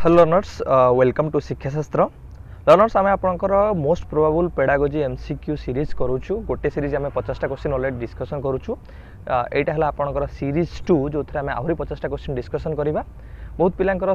Hello learners, welcome to शिक्षा शास्त्र। Learners आम आपंकर most probable pedagogy MCQ series करूँ। गोटे सीरीज आम 50टा क्वेश्चन ऑलरेडी डिस्कसन करूँ। यहाँ है आपंकर सीरीज 2 जो आम आहरी 50टा क्वेश्चन डिस्कसन करवा। बहुत पिलांकर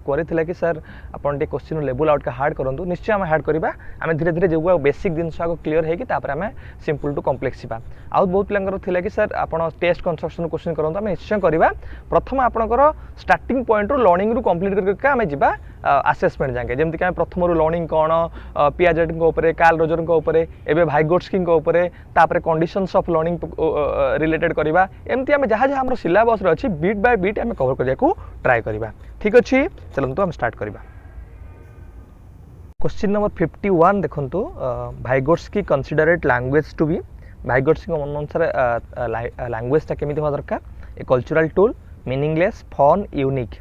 करथिला कि सर आपन टे क्वेश्चन लेवल आउट का हार्ड करंतु। निश्चय आम हार्ड करवा। आम धीरे धीरे जो बेसिक जिनस आगे क्लीयर होगी आम सिंपल टू कम्प्लेक्स जावा। आउ बहुत पिलांकर थिला कि सर आपन टेस्ट कंस्ट्रक्शन क्वेश्चन करंतु। आम निश्चय करवा। प्रथम आपनकर स्टार्टिंग पॉइंट रू लर्निंग रू कंप्लीट करके आम जिबा असेसमेंट जाके। जेमति कि आम प्रथम रू लर्निंग कोन पियाजेट को ऊपर कार्ल रोजर को ऊपर एबे वाइगोट्स्की को ऊपर तापर कंडीशंस ऑफ लर्निंग रिलेटेड करवा। एमति आम जहाँ जहाँ हमर सिलेबस रे अछि बीट बाय बीट आम कवर करिया को ट्राई करवा। ठीक अच्छे, चलतु हम स्टार्ट करवा। क्वेश्चन नंबर 51 देखंतु, Vygotsky considered language to be. Vygotsky को मन अनुसार लैंग्वेज टा केमिति हो दरकार? A cultural tool, meaningless, fun, unique.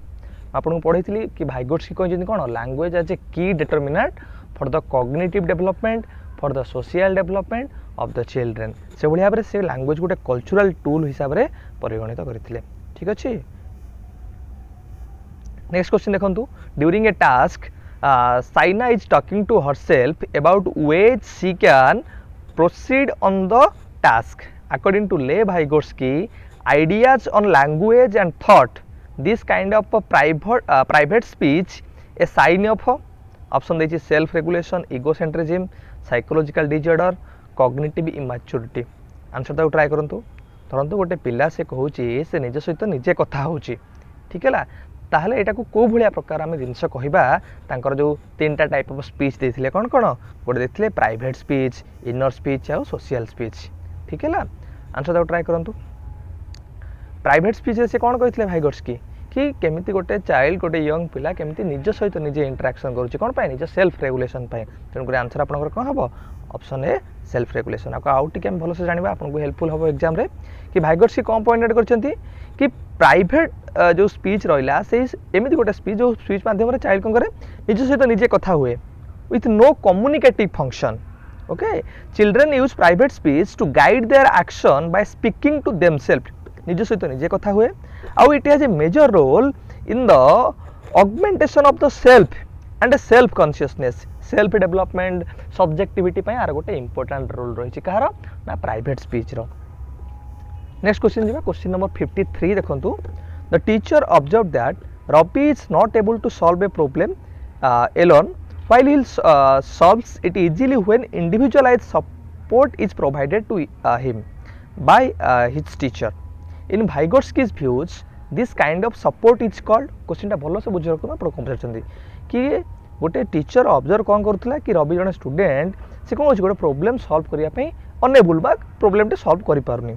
आपको पढ़ी कि वाइगोट्स्की कहते कौन? लैंग्वेज एज ए की determinant for the cognitive development, for the social development of the children. से भाई भाव से लैंग्वेज गोटे कल्चरल टूल हिसाब से परिगणित करते। ठीक अच्छे। नेक्स्ट क्वेश्चन देखंतु, during a task Saina is talking to herself about ways she can proceed on the task according to ले Vygotsky ideas on language and thought, this kind of private speech a sign of option देछि self regulation, egocentrism, psychological disorder, cognitive immaturity। Answer ताको try करंतु। धरंतु गोटे पिला से कहूची से निज सहित निजे कथा होची। ठीक है, ताहले एटा को को भलिया प्रकार आम जिनस कहबा। तांकर जो तीनटा टाइप ऑफ स्पीच देथिले कोन कोन? गोटे देथिले प्राइवेट स्पीच, इनर स्पीच और सोशल स्पीच। ठीक है, आंसर ताको ट्राई करंतु। प्राइवेट स्पीच से कौन कहते वाइगोट्स्की कि केमिति गोटे चाइल्ड गोटे यंग पिला केमिति निज सहित निजे इंटरेक्शन करुच्ची कौन पाए? निज सेल्फ रेगुलेशन पाए। तेणुकर आंसर आपंकर कौन हम? Option A self regulation. आउ टिके हम भलसे जानिबा, आपको हेल्पफुल हम एग्जाम रे कि वाइगोट्स्की कौन पॉइंट करछंती कि प्राइवेट जो स्पीच रहिला से एमिति गोटे स्पीच जो स्पीच माध्यम रे चाइल्ड कोन करे निज सहित निजे कथा हुए with no communicative function. Okay, children use private speech to guide their action by speaking to themselves. निज सहित निजे कथा हुए। आउ it has a major role in the augmentation of the self and self consciousness, self development, subjectivity पय आर गोटे important role रही कहार ना प्राइवेट स्पीच रो। नेक्स्ट क्वेश्चन जीवा। क्वेश्चन नंबर 53 देखंतु, the teacher observe that Robbie is not able to solve a problem alone while he solves it easily when individualized support is provided to him by his teacher. In Vygotsky's views this kind of support is called. Question टा भलो से बुझ रखु ना पढ़छंती कि गोटे teacher observe कौन करुला कि रवि जने स्टूडेंट से कौन गोटे प्रॉब्लम सॉल्व करिया पई अनेबल बा प्रॉब्लम टे सॉल्व करि पारुनी,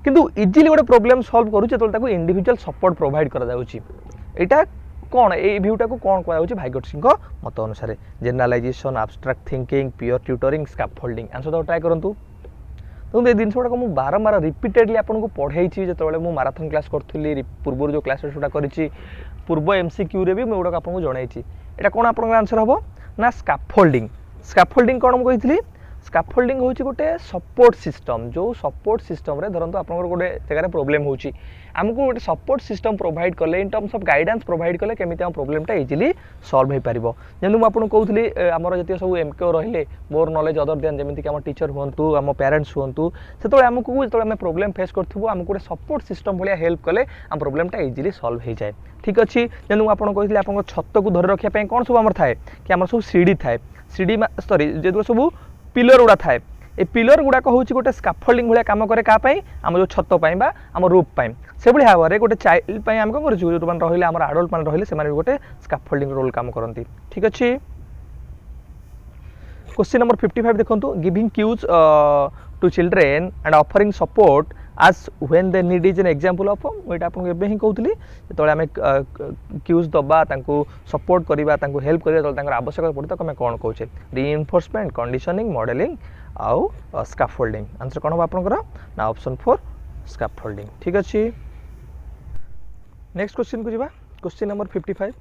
किंतु इजीली गोटे प्रॉब्लम सॉल्व करूचे तो ताको इंडिविजुअल सपोर्ट प्रोवाइड करा जाउची। एटा कौन ए व्यूटा को कौन कहा जाउची? वाइगोट्स्की को मत अनुसार generalization, abstract thinking, peer tutoring, scaffolding. Answer तो ट्राई करंतु। तो ये जिन गुड़ा मुझे बारंबार रिपीटेडली आपको पढ़ाई जो मुझे माराथन क्लास करी पूर्व जो क्लास टेस्ट करी पूर्व एमसीक्यू रे भी मुझे गुड़ा आपको जन यहाँ कौन आप आंसर हम ना स्कैफोल्डिंग। स्कैफोल्डिंग कौन मुझे कही? स्कैफोल्डिंग हूँ गोटे सपोर्ट सिस्टम, जो सपोर्ट सिस्टम रे धरंतु आप गोटे जगह प्रोब्लेम होची आमको गोटे सपोर्ट सिस्टम प्रोवाइड कले in terms of guidance provide कले केमिति हम प्रोब्लेमटा इजिली सॉल्व हो पारिबो। जेंतु मु आपन कहउथली हमर जति सब एमके रहिले मोर नॉलेज अदर देन जेमिति कि हम टीचर हुंतु हम पेरेंट्स हुंतु सेतोले हमको जेतोले हम प्रॉब्लम फेस करथबो हमको गोटे सपोर्ट सिस्टम भलिया हेल्प कले हम प्रोब्लेमटा इजिली सॉल्व हो जाए। ठीक अछि। जेंतु आपन कहइथली आपन छत्त को धरि रखिया पय कोन सब हमर थाए कि हमर सब सीढ़ी थाए। सीढ़ी सॉरी जेतु सब पिलर गुड़ा थाए। ए पिलर गुड़ाक हूँ गोटे स्कैफोल्डिंग भाया काम करे क्या आम जो छत पाई आम रूफ पाई से भाव में गोटे चाइल्ड आम कौन कर जो मैंने रही आम आडल्ट मैंने रही से गोटे स्कैफोल्डिंग रोल काम करती। ठीक अच्छे। क्वेश्चन नंबर 55 देखो, giving cues to children and offering support आज when they need is an example of. मुझे आपको एवं ही कहूली जो आम क्यूज दबा सपोर्ट करवा हेल्प करवा आवश्यकता पड़े तो आम कौन कहे? रीइंफोर्समेंट, कंडीशनिंग, मॉडलिंग आउ स्कैफोल्डिंग। आंसर कौन हम आपंकर ना ऑप्शन 4 स्कैफोल्डिंग। ठीक अच्छे। नेक्स्ट क्वेश्चन को जीवा। Question number 55,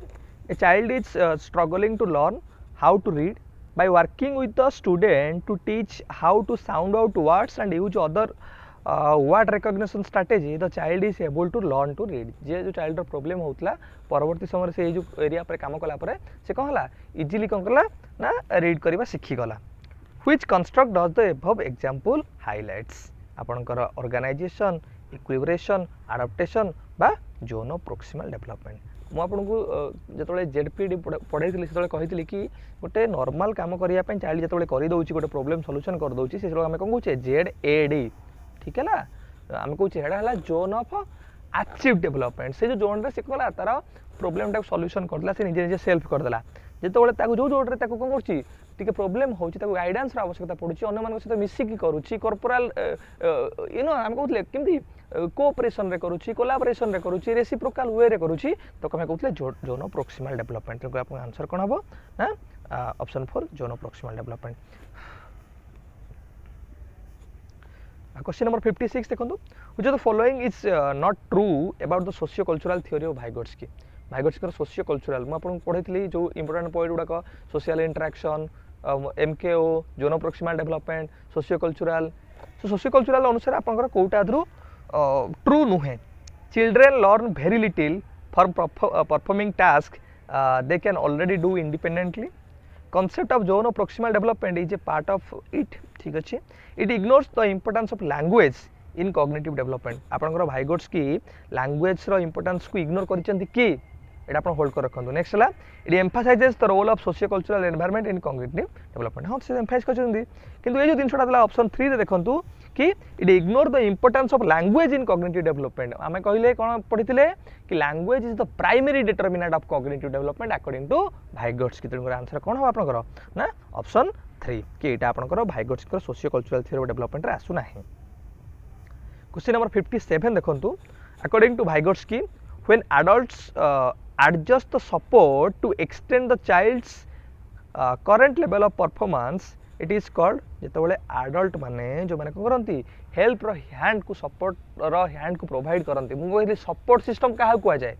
a child is struggling to learn how to read by working with the student to teach how to sound out words and use other what recognition strategy the child is able to learn to read जे जो child problem होता परवर्ती समय से जो area पर काम कला से कौन है इजिली कौन कला ना रीड करवा शिखीगला which construct does the above example highlights आपणकर ऑर्गेनाइजेशन इक्विब्रेशन अडाप्टेशन बा जोन ऑफ प्रोक्सिमल डेवलपमेंट मुझे जो जेडपीडी पढ़ाई से कही कि गोटे नॉर्मल काम करने चाइल्ड जो करदे गोटे प्रोब्लेम सॉल्यूशन कर दूसरी से आम कौन कहे जेड ठीक है आम कहे जोन ऑफ अचीव डेवलपमेंट से जो जोन से कला तार प्रोब्लेम टाक सॉल्यूशन करदेला से निजे निजे सेल्फ करदेला जो जो जोड्रे कौन कर प्रोब्लेम हो गाइडेंस आवश्यकता पड़ुची सहित मिसिकी करुच्ची कॉर्पोरल आम कहते केमती कोऑपरेशन रे करुच्ची कोलाबोरेशन रे करुच्ची रेसिप्रोकल वे रे करुच्ची तो कमे कहते जोन ऑफ प्रोक्सिमल डेवलपमेंट तो आपन आंसर कोन हबो ना option 4 zone of proximal development question number 56 देखंतु which of the following is not true about the socio cultural theory of Vygotsky Vygotsky socio cultural मु आपन पढैतली जो इंपोर्टेंट पॉइंट गुडा सोशल इंटरैक्शन एमकेओ zone of proximal development socio cultural अनुसार आपनकर कोटा आदरू ट्रू नुहे children learn very little for performing task they can already do independently concept of zone of proximal development is a part of it ठीक अच्छे it ignores the importance of language in cognitive development आपनकर Vygotsky language रो importance को ignore करिसेंती कि एटा आपण hold कर रखंतु next हला it emphasizes the role of socio cultural environment in cognitive development हां से एम्फसाइज करछंती किंतु ए जो दिनसटा दला ऑप्शन 3 रे देखंतु कि it ignore the importance of language in cognitive development आमे कहिले कोन पढिथिले कि language is the primary determinant of cognitive development according to Vygotsky तेनकर आंसर कोन हो आपनकर ना ऑप्शन 3 कि एटा आपनकर Vygotsky socio cultural theory of development रे आसु नाही क्वेश्चन नंबर 57 देखंतु according to Vygotsky when adults adjust the support to extend the child's current level of performance it is called जेतबेले adult माने जो माने कोन करंती हेल्प रो हैंड को सपोर्ट रो hand को provide करंती मु कहली सपोर्ट सिस्टम काहा को जाय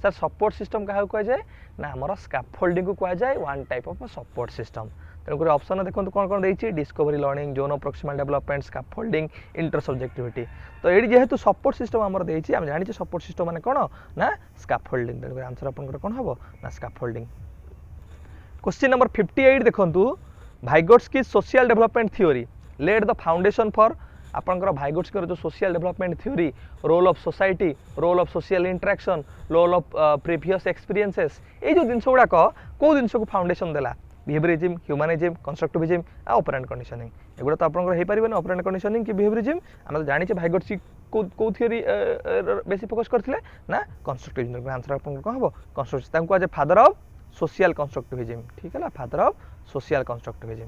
सर सपोर्ट सिस्टम काहा को जाय ना हमर स्कैफोल्डिंग को को जाय one type of support system तेणुकर ऑप्शन देखो कौन कौन देती discovery learning zone of proximal development scaffolding intersubjectivity तो ये जेहेतु सपोर्ट सिस्टम आमर देती आम जानी सपोर्ट सिस्टम माने कौन ना स्कैफोल्डिंग तेणुकर आंसर आपनकर कौन हम ना स्कैफोल्डिंग क्वेश्चन नंबर 58 देखंतु Vygotsky social development theory laid the foundation for आपनकर Vygotsky जो social development theory role of society role of social interaction role of previous experiences ये जो जिनस गुड़ाक कौ जिनस को फाउंडेशन देला बिहेवियरिज्म ह्यूमनिज्म कंस्ट्रक्टिविज्म आ ऑपरेंट कंडीशनिंग एगुड़ा तो आपनकर हे परिबे ना ऑपरेंट कंडीशनिंग कि बिहेवियरिज्म हम तो जानि छ Vygotsky को थ्योरी बेसी फोकस करथिले ना कंस्ट्रक्टिविज्म आंसर आपन को हबो कंस्ट्रक्टिव तांको आज फादर ऑफ सोशल कंस्ट्रक्टिविज्म ठीक है father of social constructivism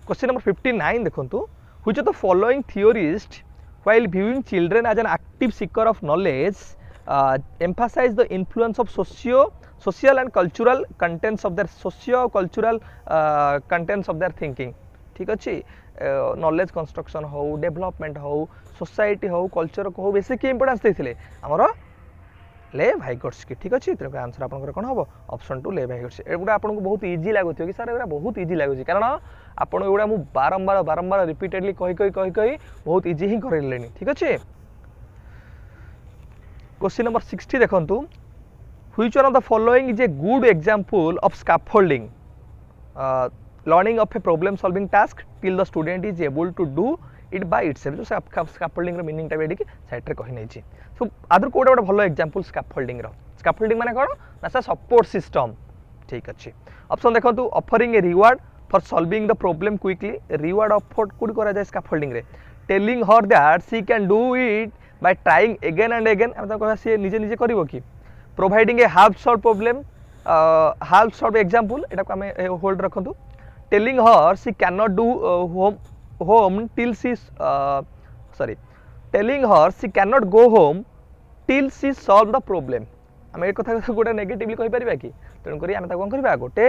question number 59 देखंतु which of the following theorist while viewing children as an active seeker of knowledge emphasize the influence of social and cultural contents of their socio-cultural contents of their thinking ठीक अच्छे knowledge construction हो development हो society हो culture को हो बेसी के importance देथिले हमरो ले Vygotsky ठीक अच्छे तेरे आंसर आपनकर कोन हबो ऑप्शन 2 ले Vygotsky एगुडा आपनको बहुत इजी लागुथियो कि सर एगुडा बहुत इजी लागुची कारण आपन एगुडा मु बारंबार रिपीटेडली कहि बहुत इजी ही करलेनी ठीक अच्छे क्वेश्चन नंबर 60 देखंतु which one of the following is a good example of scaffolding learning of a problem solving task till the student is able to do it by itself जो scaffolding रो meaning टा बेडी कि side रे कहि नै छी सो आदर कोडा बड भलो एग्जांपल स्कैफोल्डिंग माने कोन ना सा सपोर्ट सिस्टम ठीक अछि ऑप्शन देखंतु offering a reward for solving the problem quickly reward offer could करा जाय स्कैफोल्डिंग रे telling her that she can do it by trying again and again हम तो कहा से निजे निजे करिवो कि providing a half solve problem half solve example एटा को हमें होल्ड रखंतु telling her she can not do home till she sorry telling her she can not go home till she solve the problem हम ए कथा गोटे negatively कहि परिबा कि तेन करी हम ता कोन करबा गोटे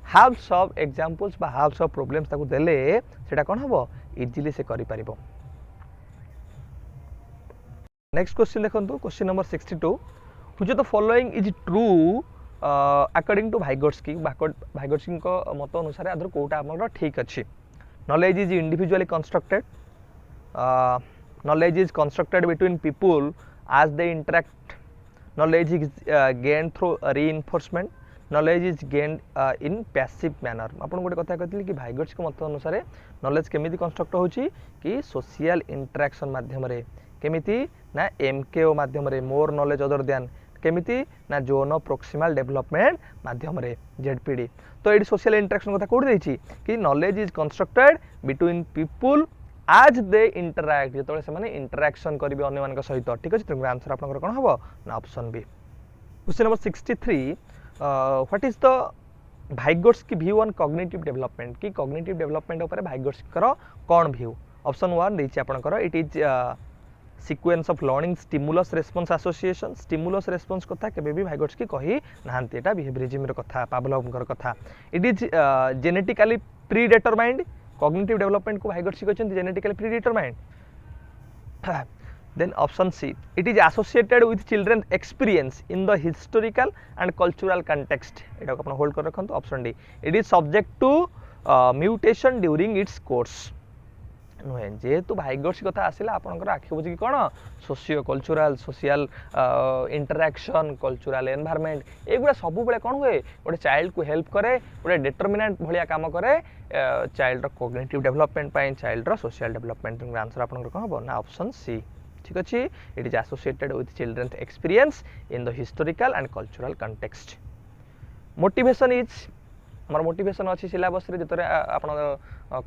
हाफ सॉल्व एग्जांपल्स बा हाफ सॉल्व प्रॉब्लम्स ताको देले सेटा कोन हबो इजीली से करि परिबो नेक्स्ट क्वेश्चन देखंतु question number 62 which of the following is true according to Vygotsky को मत अनुसार आदर कोटा हमर ठीक अछि knowledge is individually constructed, knowledge is constructed between people as they interact, knowledge is gained through reinforcement, knowledge is gained in passive manner. आपन गोटे कथा कहथिली कि भाइगोट्स्की मत अनुसार नॉलेज केमिति कंस्ट्रक्ट होची कि सोशल इंटरेक्शन माध्यम रे, केमिति ना एमकेओ माध्यम रे, मोर नॉलेज अदर देन, केमिति ना जोन प्रोक्सिमल डेवलपमेंट माध्यम रे, जेडपीडी. तो ये सोशल इंटरेक्शन कथा कोड देछि कि knowledge is constructed between people आज दे इंटरैक्ट, जो से इंटरैक्शन करेंगे अन्य मान सहित. ठीक अच्छे, तेनाली आंसर आप कौन हम ना option B. Question number 63, what is the Vygotsky view on cognitive development, कि कॉग्निटिव डेवलपमेंट उपर भाइगोट्स्की कौन व्यू. ऑप्शन 1 देछि आपनकर, it is sequence of learning stimulus response association. Stimulus response कथा केबे भी भाइगोट्स्की कहि नाहंती, एटा बिहेवियरिज्म रो कथा, पावलोवकर कथा. It is genetically predetermined, cognitive development को भाइगोट्स्की कहते genetically predetermined. Then option C, it is associated with children experience in the historical and cultural context. एटा को अपन होल्ड कर रखंतु. Option D, it is subject to mutation during its course. नुहे जेहेतु Vygotsky कथा आसिला आपनकर आखि बुझी कोन socio cultural, social interaction, cultural environment, एगुड़ा सब बेले कोन हुए गोटे चाइल्ड को हेल्प करे, गोटे डिटरमिनेंट भलिया काम करे चाइल्ड रो कॉग्निटिव डेवलपमेंट पई, चाइल्ड रो सोशल डेवलपमेंट. आंसर आपनकर कोन हो ना ऑप्शन सी. ठीक अछि, it is associated with children experience in the historical and cultural context. Motivation is, हमर मोटिवेशन अछि सिलेबस रे जतरे आपन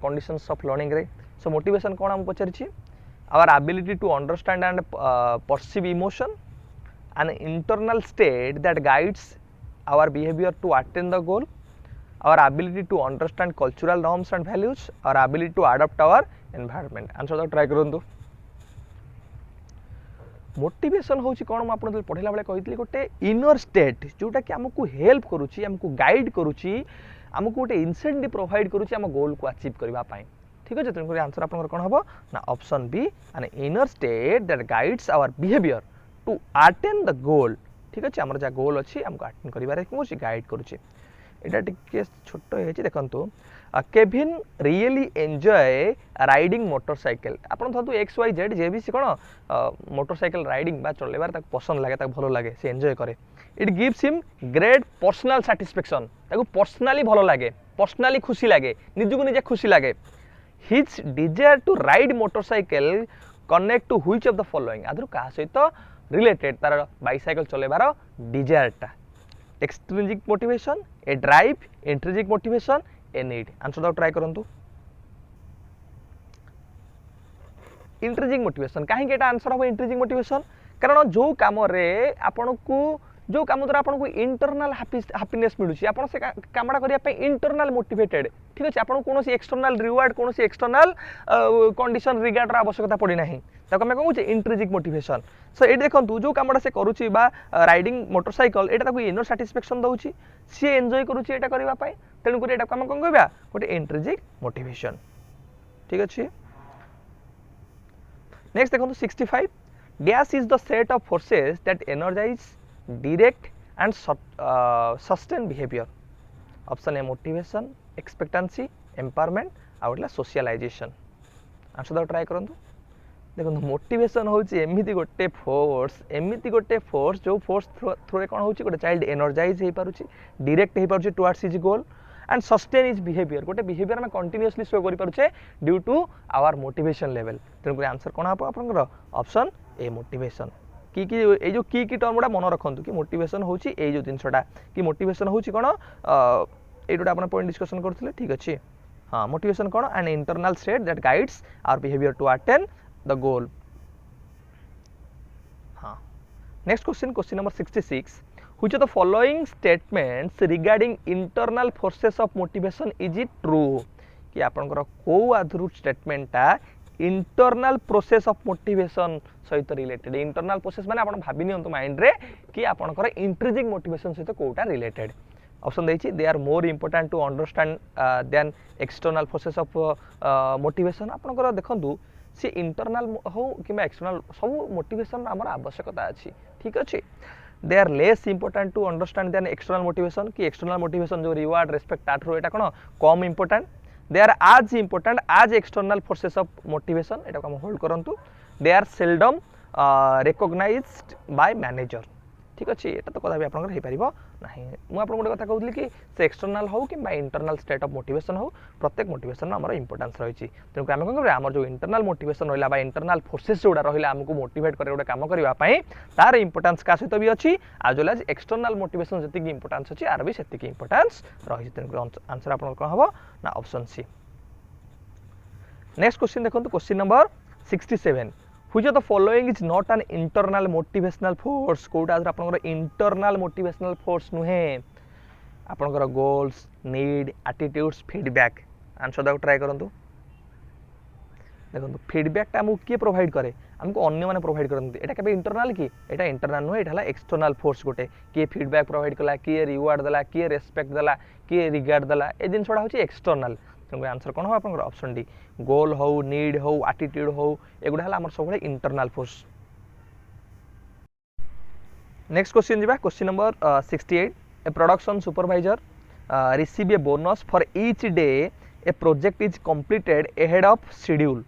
कंडीशंस ऑफ लर्निंग रे. सो मोटिवेशन कौन हम पचारि, our ability to understand and perceive emotion, an internal state that guides our behaviour to attain the goal, our ability to understand cultural norms and values, our ability to adopt our environment. Answer तो try करंतु. Motivation होची कोन, हम आपन पढ़िला बेले कहितली गोटे inner state जोटा कि हमकु हेल्प करूची, हमकु गाइड करूची, हमकु गोटे इंसेंटिव प्रोवाइड करूची हम गोल को अचीव करबा पई. ठीक है, तेनाली आंसर आपन कौन हम ना option B, an inner state that guides our behaviour to attain the goal. ठीक अच्छे, आमर जहाँ गोल अच्छी हमको अटेन करें कौन गाइड करुच्चे. यहाँ टे छोट है देखो, Kevin really enjoy riding motorcycle. आप धरतु एक्स वाई जेड जे भी सी कौन मोटरसाइकिल राइडिंग चलैबार पसंद लगे, भल लगे, से एंजॉय करे. It gives him great personal satisfaction, personally भल लगे, पर्सनाली खुशी लगे, निजको निजे खुशी लगे. His desire to ride motorcycle connect to which of the following, आदर कहा सहित रिलेटेड तार बाइसाइकल चलेबार डिजायर टा. Extrinsic motivation, a drive, intrinsic motivation, a need. Answer दाउ ट्राई करंतु. इंट्रिंसिक मोटिवेशन, कहीं एटा आंसर हम इंट्रिंसिक मोटिवेशन, कारण जो काम रे आपन को, जो काम द्वारा आपको इंटरनल हैप्पीनेस मिलूँ, आप से कामटा करने इंटरनल मोटिवेटेड. ठीक अच्छे, आपको कौन एक्सटर्नल रिवार्ड, कौन एक्सटर्नल कंडीशन रिगार्डर आवश्यकता पड़ना, ताको आम कौन इंट्रिंसिक मोटिवेशन. सो ये देखो जो कामटा से करुच्ची राइडिंग मोटरसाइकल, यहाँ इनर सैटिस्फैक्शन दूसरी, सी एंजॉय करुच्ची एटा करने, तेणुक आम कौन कह गोटे इंट्रिंसिक मोटिवेशन. ठीक अच्छे, नेक्स्ट देखो 65, dash is the set of forces that energize direct and sustain behavior. Option A motivation, expectancy, empowerment, आउटला सोशलाइजेशन. आंसर दाउ ट्राई करंतु. देखो मोटिवेशन होची एमिति गोटे फोर्स, एमिति गोटे फोर्स जो फोर्स थ्रू रे कोन होची गोटे चाइल्ड एनर्जाइज हे पारुची, डायरेक्ट हे पारुची towards his goal, and sustain is behaviour, गोटे बिहेवियर में कंटिन्यूअसली शो करि पारुचे due to our motivation level. तेणुक आंसर कोन आप आपनकर ऑप्शन ए मोटिवेशन. कि ये जो की टर्म गुड़ा मन रखु कि मोटिवेशन होची ए जो जिनसटा कि मोटिवेशन होची कोन एटा आपण पॉइंट डिस्कशन करथिले. ठीक अच्छे, हाँ मोटिवेशन कोन an internal state that guides our behaviour to attain the goal. हाँ, next question, question number 66, which of the following statements regarding internal forces of motivation is it true, कि आपनकर को आधुरु स्टेटमेंटा इंटरनल प्रोसेस ऑफ मोटिवेशन सहित related. Internal process माने आपण भाबी नियंतु माइंड रे कि आपनकर इंट्रिंसिक मोटिवेशन सहित कोटा रिलेटेड. ऑप्शन देछि, they are more important to understand than external process of motivation. आपनकर देखंतु से इंटरनल हो कि एक्सटर्नल सब मोटिवेशन हमर आवश्यकता अछि. ठीक अछि, they are less important to understand than external motivation, कि एक्सटर्नल मोटिवेशन जो रिवार्ड रेस्पेक्ट आठरो एटा कोन कम important. They are as important as external forces of motivation एटा हम होल्ड करंतु they are seldom recognised by manager ठीक अच्छे ये तो कदा भी आप ना मुझे गोटे कथा कहूँ कि से एक्सटर्नाल हो कि इंटरनल स्टेट ऑफ मोटिवेशन हो प्रत्येक मोटिवेशन आम इंपोर्टेंस रही तेणुक आम कौन आम जो इंटरनल मोटिवेशन रहा इंटरनल फोर्सेस जोड़ा रहा आमको मोटिवेट कर गोटे कम करने तार इंपोर्टेंस क्या सहित भी अच्छी आज वेल एज एक्सटर्नाल मोटिवेशन जी इंपोर्टेंस अच्छी आर भी से इंपोर्टेंस रही तेणुक आंसर आप कौन हम ना ऑप्शन सी। नेक्स्ट क्वेश्चन देखो question number 67 which of the following is not an internal motivational force कोटा आपनकर internal motivational force नुहे आपनकर goals need attitudes feedback answer दाउ ट्राई करंतु देखो फीडबैक टा हमको किए प्रोवाइड करे हमको अन्य माने प्रोवाइड करंतु एटा केबे इंटरनल की एटा इंटरनल नुहे एटा हला एक्सटर्नल फोर्स गोटे किए फीडबैक प्रोवाइड कला किए रिवार्ड दला किए रेस्पेक्ट दला किए रिगार्ड दला ए दिन छोड़ा होची एक्सटर्नल तेणु आंसर कौन हो आप ऑप्शन डी गोल हो नीड हो एटीट्यूड हो एगुड़ा है सब इंटरनल फोर्स। नेक्स्ट क्वेश्चन जी question number 68 a production supervisor receive a bonus for each day a project is completed ahead of schedule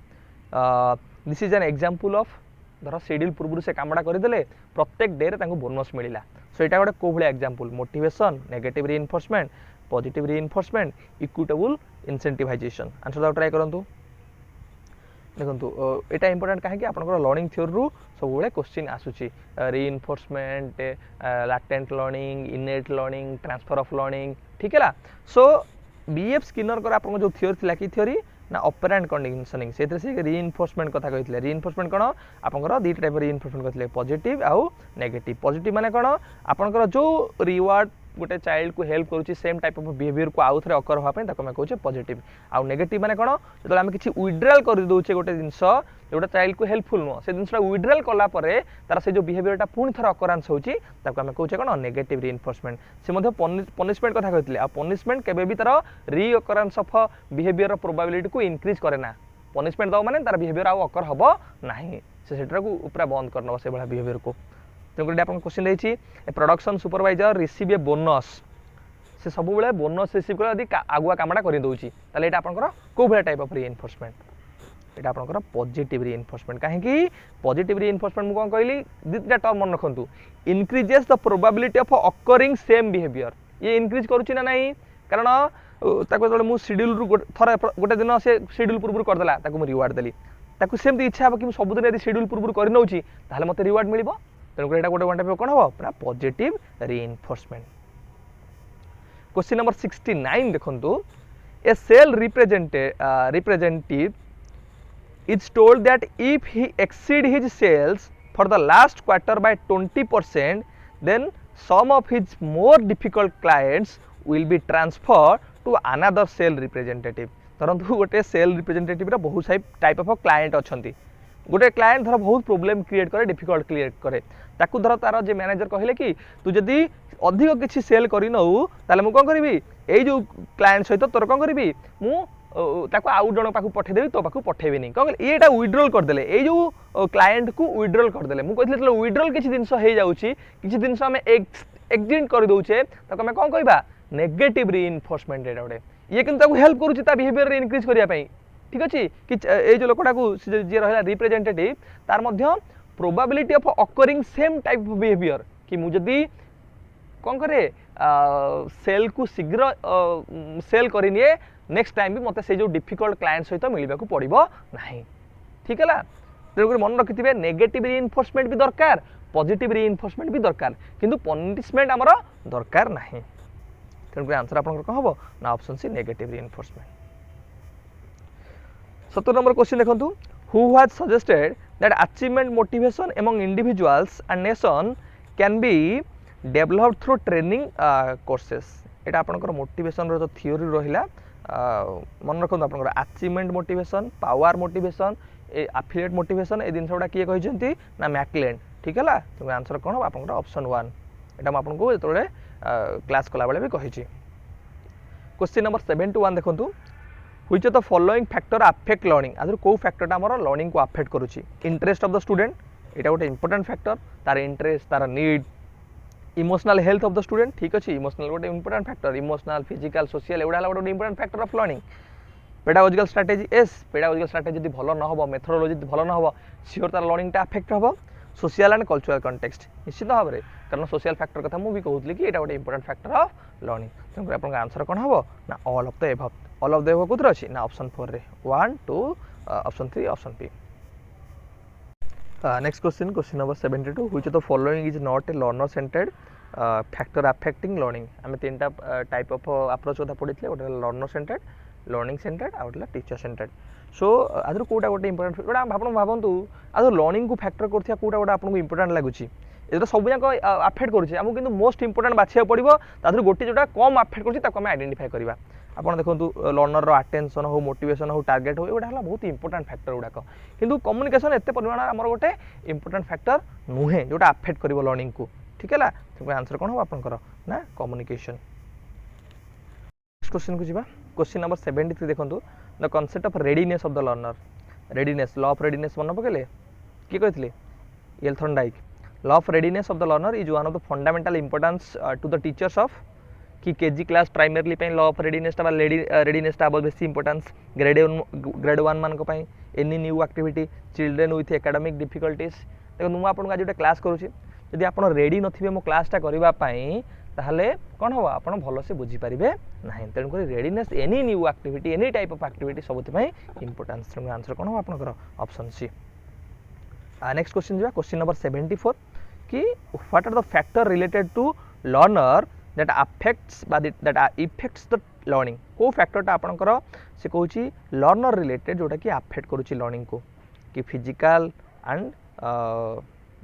this is an example of धर schedule पूर्व से कामटा करदे प्रत्येक डे रे बोनस मिला सो यहाँ गोटे कौ भाई example motivation negative reinforcement positive reinforcement equitable incentivization answer दाउ ट्राई करंतु देखंतु एटा इंपोर्टेंट कहीं आपनकर लर्निंग थ्योरी रु सब बेले क्वेश्चन आसुची reinforcement latent learning इनेट learning transfer of learning ठीक है सो बीएफ स्किनर कर आपन जो थ्योरी थिला की थ्योरी ना ऑपरेंट कंडीशनिंग से रीइंफोर्समेंट कथा कहते रीइंफोर्समेंट कौन आपंकर दुईटा टाइप रीइंफोर्समेंट कहते पॉजिटिव आउ नेगेटिव पॉजिटिव माने कौन आपंकर जो रिवार्ड गोटे चाइल्ड को हेल्प करुच्ची सेम टाइप ऑफ बिहेवियर को आउ थे अकर हाँपाई आम कहे पॉजिटिव आउ नेगेटिव माने कौन जो आम किसी विड्रॉल कर दौचे गोटे जिनस जोटा चाइल्ड को हेल्पफुल नुह से जिनसा विड्रॉल कलापर तार से जो बिहेवियरटा पुणी थर अकरांस होची आम कहे कौन नेगेटिव रीइंफोर्समेंट से पनिशमेंट कथा कहते आ पनिशमेंट केबे भी तार री अकरांस ऑफ बिहेवियर प्रोबेबिलिटी को इंक्रीज करे ना पनिशमेंट दो माने तार बिहेवियर आउ अकर हम ना से पूरा बंद करना से भाया बिहेवियर को तेणुक आप क्वेश्चन रही production supervisor receive a bonus से सब बेले बोनस रिसीव कर आगुआ कामटा कर दूसरी ताले एटा आपनकर को भाया टाइप ऑफ रीइंफोर्समेंट एटा आपनकर पॉजिटिव रीइंफोर्समेंट कहीं पॉजिटिव रीइंफोर्समेंट मुझे कौन कहली दुटा टर्म मन रखु increases the probability of occurring same behaviour ये इंक्रीज करुच्ची ना नहीं कारण मुझे शेड्यूल थर गोटे दिन से शेड्यूल पूर्व करदेला मुझे रिवार्ड देली सेमती इच्छा हम कि सबुदिन यदि शेड्यूल पूर्व कर नौची ताहले मते रिवार्ड मिल तेणुक गोटे वन टाइप कौन हम पूरा पॉजिटिव रीइंफोर्समेंट। क्वेश्चन नंबर 69 देखंतु a sale representative is told that if he exceed his sales for the last quarter by 20% then some of his more difficult clients will be transferred to another sale representative धरतु गोटे cell representative बहुत सारी type of client अच्छा गोटे client धर बहुत problem create करे difficult create करे ताकू धर तार जे मैनेजर कहले कि तू जदि अधिक किसी सेल कर नौ ताले मु कौन करी ये जो क्लाएंट सहित तोर कौन करी मु ताको आउ जन पाखु पठेदेवी तो पाखु पठेबिनी कौन ये विड्रॉल करदेले ये जो क्लाएंट को विड्रॉल करदेले मु कहले विड्रॉल किसी जिनस हो जाउची किसी जिनस आम एक्जिट कर दउचे ताको आम कौन कहबा नेगेटिव रीइंफोर्समेंट एटा गोटे ये किंतु हेल्प करूची ता बिहेवियर इनक्रीज करिया पई ठीक अछि कि ए जो लोकटा को जे रहला रिप्रेजेंटेटिव तार मध्य probability of occurring same type of behaviour कि मु जदी कौन करे सेल को शीघ्र सेल करिनिए नेक्स्ट टाइम भी मत से जो डिफिकल्ट क्लाएंट सहित मिलवा को पड़ो ना ठीक है तेणुक मन रखिथे नेगेटिव रीइंफोर्समेंट भी दरकार पॉजिटिव रीइंफोर्समेंट भी दरकार किंतु पनिशमेंट आमर दरकार ना तेणुक आंसर आप कौन हम ना option C negative reinforcement. 70 number question देखंतु who has suggested that achievement motivation among individuals and nation can be developed through training courses एटा आपनकर मोटिवेशन रो जो थ्योरी रहिला मन रखु आप achievement motivation power motivation affiliate motivation ए जिन गुड़ा किए कहते ना मैकलेंड ठीक है तो आंसर कौन हम आप ऑप्शन 1 एटा मैं आपको जो क्लास कला बेले भी कही। क्वेश्चन नंबर 71 देखंतु which of the following factor affect learning आदर को फैक्टरटा हमर लर्निंग को अफेक्ट करूची इंटरेस्ट ऑफ द स्टूडेंट एटा गोटे इंपोर्टेंट फैक्टर तार इंटरेस्ट तार need emotional health of the student ठीक अच्छे इमोशनल गोटे important factor emotional physical social एगुड़ा गोटे important factor of learning pedagogical strategy एस पेडागोजिकल स्ट्रैटेजी जब भल न हो मेथोडोलॉजी जब भल न हो सियोर तार लर्निंग अफेक्ट हम सोशल एंड कल्चरल कंटेक्स्ट निश्चित भाव में कारण सोशल फैक्टर कथा मुझे कहूली कि गोटे इंपोर्टेंट फैक्टर ऑफ लर्निंग तेणुक आप आंसर कौन हम ना all of the above all of the above कौन अच्छी ना ऑप्शन 4 रे 1 2 option 3 option B next question number 72 which of the following is not a learner centred factor affecting learning आम तीन टाइप ऑफ अप्रोच कथा पढ़ी गोटे लर्नर सेंटर्ड लर्निंग सेंटर्ड आउ गोटे टीचर सेंटर्ड सो आदर कौटा गोटे इंपोर्टेंट गोटा आप भावतु आदर लर्निंग को फैक्टर करथिया कौटा गोटे आपको इंपोर्टेंट लगुची ये सब जाक अफेक्ट करुचे आमको किंतु मोस्ट इंपोर्टेंट बाछिया पड़ो तादर गोटे जोटा कम अफेक्ट करुँच आइडेंटिफाई करवा आपड़ देखो लर्नर अटेंशन हो मोटिवेशन हो टार्गेट हो ये बहुत इंपोर्टेंट फैक्टर गुड़ाक किंतु कम्युनिकेशन एत परिमाण आमर गोटे इंपोर्टेंट फैक्टर नुहे जोटा अफेक्ट कर लर्निंग को ठीक है आंसर कौन हो आपंकर ना कम्युनिकेशन क्वेश्चन को जीवा क्वेश्चन नंबर 73 देखो the concept of readiness of the learner readiness law of readiness मन पकेले किए कहते L Thorndike law of readiness of the learner is one of the fundamental importance to the teachers of कि KG class primary law of readiness readiness बेसी importance grade 1 मान any new activity children with academic difficulties देखो मुझे आपको आज गोटे class करुँची जदि आप रेडी नथिबे मो क्लासटा करने ताहले कौन हम आप भलसे बुझीपारे ना तेणुक readiness any new activity any type of activity सब इंपोर्टेंस तेणु आंसर कौन हो आपनकर ऑप्शन सी नेक्स्ट क्वेश्चन जा क्वेश्चन नंबर 74 कि what are the factor related to learner that affects that effects the learning को फैक्टरटा आपनकर से कहूची लर्नर रिलेटेड जोटा कि अफेक्ट करूची लर्निंग को कि physical and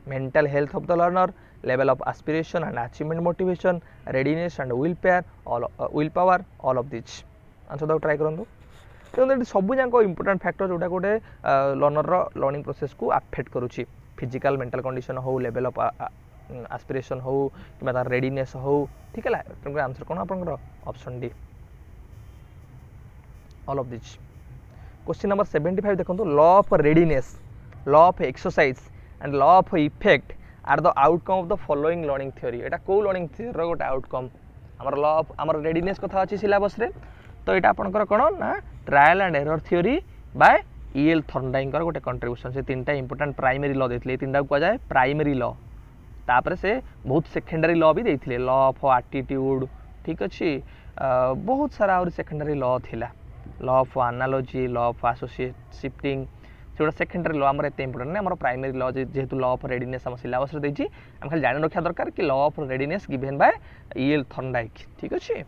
mental health of the learner level of aspiration and achievement motivation readiness and willpower all of these answer दाउ ट्राई करंतु तो सब जाक इंपोर्टेंट फैक्टर जोटा गोटे लर्नर लर्निंग प्रोसेस को अफेक्ट करुची फिजिकल मेंटल कंडीशन हो लेवल ऑफ एस्पिरेशन हो कि तार रेडीनेस हो ठीक है तेणुक आंसर कौन आपंकर option D all of this question number 75 देखो law of readiness law of exercise and law of effect are the outcome of the following learning theory एटा को लर्निंग थ्योरी रो गोटे आउटकम हमर लॉ ऑफ हमर readiness कथा अछि syllabus रे तो एटा आपनकर कोन ना trial and error theory by E L Thorndike गोटे कंट्रीब्यूशन से तीनटा इंपोर्टेंट प्राइमरी लॉ देथिले तीनटा को जाय प्राइमरी लॉ तापर से बहुत सेकेंडरी लॉ भी देथिले लॉ ऑफ एटीट्यूड ठीक अछि बहुत सारा और सेकेंडरी लॉ थिला law of analogy law of associate shifting जोटा सेकेंडरी लॉ आम एत इंपोर्टेंट नहीं प्राइमरी लॉ जेहेतु लॉ ऑफ रेडीनेस आम सिलेबस रे आम खाली जान रखा दरकार कि law of readiness given by E L Thorndike ठीक अच्छे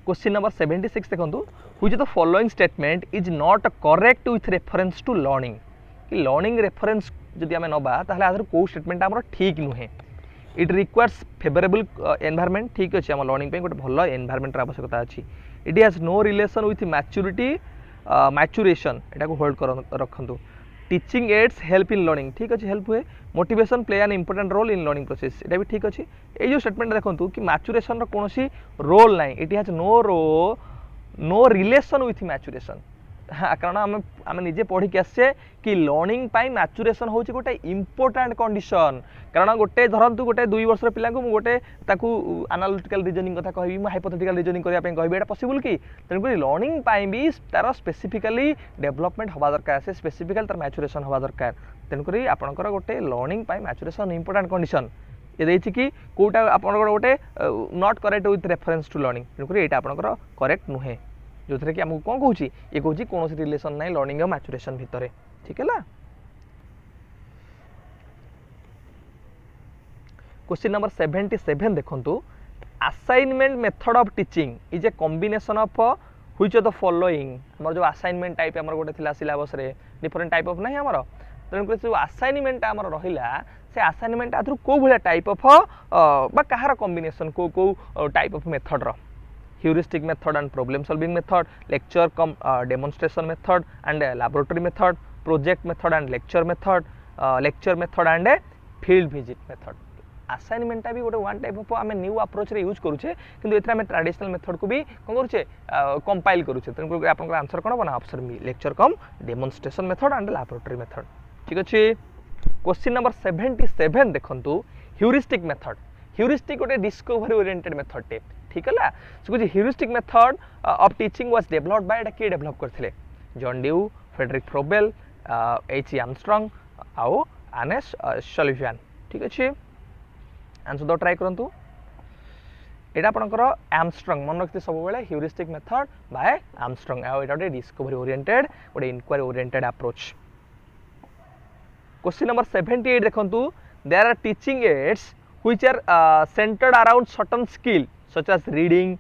क्वेश्चन नंबर 76 देखो which of the following statement is not correct with reference to learning कि लर्निंग रेफरेंस जदि आम नबा ताहले आदर को स्टेटमेंट आम ठीक नुहे इट रिक्वायर्स फेवरेबल एनवायरनमेंट ठीक अच्छे आम लर्निंग पे गोटे भल एनवायरनमेंट आवश्यकता अच्छी it has no relation with maturity maturation एटा को होल्ड कर रखंतु teaching aids help in learning ठीक अच्छे हेल्प हुए motivation play an important role in learning process एटा भी ठीक अच्छे ये जो स्टेटमेंट देखंतु कि मैचुरेशन रो कोनोसी रोल नाही it has no relation with maturation हाँ कारण आम निजे पढ़ी के आसे कि लर्निंग पाई मैचुरेशन होची गोटे इंपोर्टेंट कंडीशन कारण गोटे धरतु गोटे 2 वर्षर पिला को गोटे ताकू एनालिटिकल रीजनिंग कथा कहबी मैं हाइपोथेटिकल रीजनिंग करिया पे कहबी एटा पॉसिबल कि तेणुक लर्निंग पाई भी तार स्पेसिफिकली डेवलपमेंट हवा दरकार से स्पेसिफिकल तार मैचुरेशन हवा दरकार तेणुक आपनकर गोटे लर्निंग पाई मैचुरेशन इंपोर्टेंट कंडीशन ये देछि कि कोटा आपनकर गोटे not correct with reference to learning तेणुक एटा आपनकर करेक्ट नुहे जो थे कि आमको कौन कहूँ ये कहूँ कौन रिलेशन ना लर्निंग और मैचुरेशन भितर ठीक है क्वेश्चन नंबर 77 देखो assignment method of teaching is a combination of which of the following हमर जो असाइनमेंट टाइप हमर गोटे थिला सिलेबस रे डिफरेंट टाइप ऑफ नहीं हमर तेणुक जो असाइनमेंट हमर रहिला से असाइनमेंट आथु को भलिया टाइप ऑफ बा कहार कॉम्बिनेशन को टाइप ऑफ मेथड रो heuristic method and problem solving method lecture cum demonstration method and laboratory method project method and lecture method and field visit method assignment टा भी गोटे वन टाइप ऑफ आम new approach रे use करूचे किंतु एथरा आम traditional method को भी कौन करूचे कंपाइल करूचे तेणुक आपन आंसर कोन बना option B lecture cum demonstration method and laboratory method ठीक अछि क्वेश्चन नंबर 77 देखंतु ह्यूरिस्टिक मेथड ह्यूरिस्टिक गोटे डिस्कवरी ओरिएंटेड मेथड टे ठीक है सो कुछ heuristic method of teaching was developed by एटा के डेवलप करथिले John Dewey Frederick Froebel H Armstrong आउ आनेस सॉल्यूशन ठीक अछि आंसर दो ट्राई करंतु एटा आपनकर आर्मस्ट्रांग मन रखते सब बेले ह्यूरिस्टिक मेथड बाय आर्मस्ट्रांग आ एटा डिस्कवरी ओरिएंटेड ओडे inquiry oriented approach question number 78 देखंतु there are teaching aids which are centred around certain skill such as reading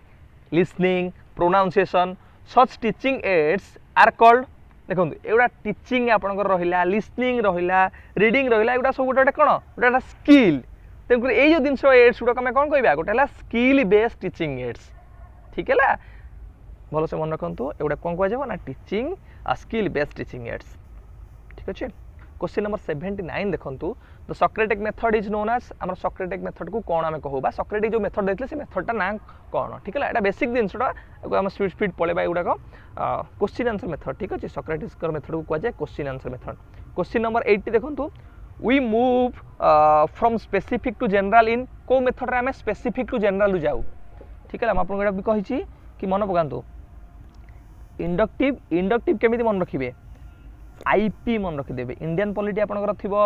listening pronunciation such teaching aids are called देखंतु एउडा teaching आपनकर रहिला listening रहिला reading रहिला एउडा सब गोटे कोन गोटे स्किल तेणुकर ये जो जिनस एड्स गुड़ाक आम कौन कह गोटे स्किल बेस्ड टीचिंग एड्स ठीक है भल से मन रखु एगुड़ा कौन कह ना teaching skill based teaching aids ठीक अच्छे क्वेश्चन नंबर 79 देखु the Socratic method is known as आम सॉक्रेटिक मेथड को कौन आम कहूँ सॉक्रेटिक जो मेथड देते मेथडटा ना कौन ठीक है यहाँ बेसिक जिनसा आम स्पीड स्पीड पलैबा एगुड़ाक क्वेश्चन आंसर मेथड ठीक अच्छे सॉक्रेटिक मेथड को कहुए question answer method question number 80 देखु we move from specific to general in को मेथड रे हमें specific to general जाऊ ठीक है हम आपन एटा भी कहि कि मन पकांतु इंडक्टिव केमिति मन रखिबे आईपी मन रखि देबे इंडियन पॉलिटी आपन थिबो